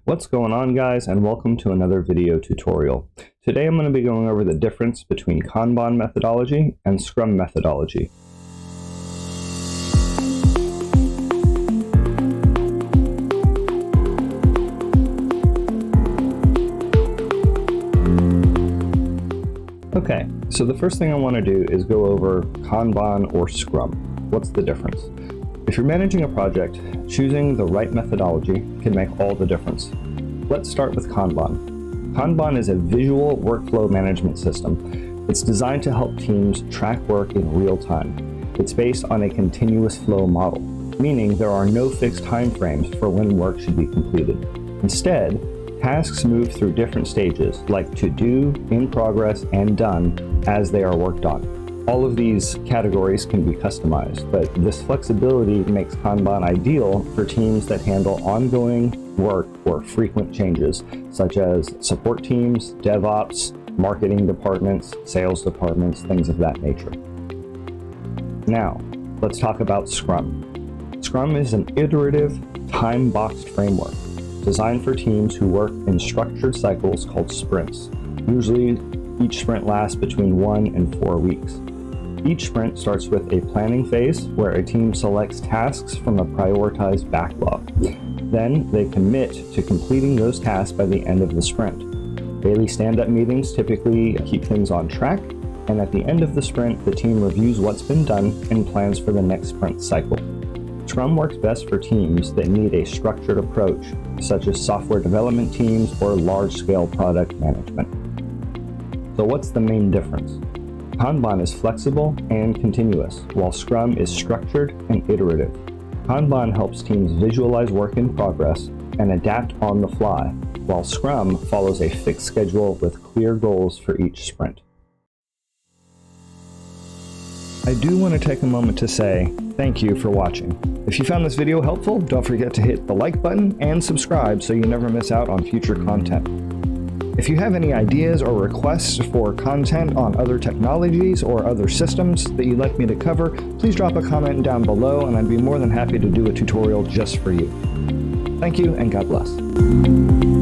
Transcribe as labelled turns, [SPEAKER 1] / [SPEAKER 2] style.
[SPEAKER 1] What's going on, guys, and welcome to another video tutorial. Today I'm going to be going over the difference between Kanban methodology and Scrum methodology. Okay, so the first thing I want to do is go over Kanban or Scrum. What's the difference? If you're managing a project, choosing the right methodology can make all the difference. Let's start with Kanban. Kanban is a visual workflow management system. It's designed to help teams track work in real time. It's based on a continuous flow model, meaning there are no fixed timeframes for when work should be completed. Instead, tasks move through different stages like to do, in progress, and done as they are worked on. All of these categories can be customized, but this flexibility makes Kanban ideal for teams that handle ongoing work or frequent changes, such as support teams, DevOps, marketing departments, sales departments, things of that nature. Now, let's talk about Scrum. Scrum is an iterative, time-boxed framework designed for teams who work in structured cycles called sprints. Usually, each sprint lasts between 1 and 4 weeks. Each sprint starts with a planning phase where a team selects tasks from a prioritized backlog. Then they commit to completing those tasks by the end of the sprint. Daily stand-up meetings typically keep things on track, and at the end of the sprint, the team reviews what's been done and plans for the next sprint cycle. Scrum works best for teams that need a structured approach, such as software development teams or large-scale product management. So what's the main difference? Kanban is flexible and continuous, while Scrum is structured and iterative. Kanban helps teams visualize work in progress and adapt on the fly, while Scrum follows a fixed schedule with clear goals for each sprint. I do want to take a moment to say thank you for watching. If you found this video helpful, don't forget to hit the like button and subscribe so you never miss out on future content. If you have any ideas or requests for content on other technologies or other systems that you'd like me to cover, please drop a comment down below and I'd be more than happy to do a tutorial just for you. Thank you and God bless.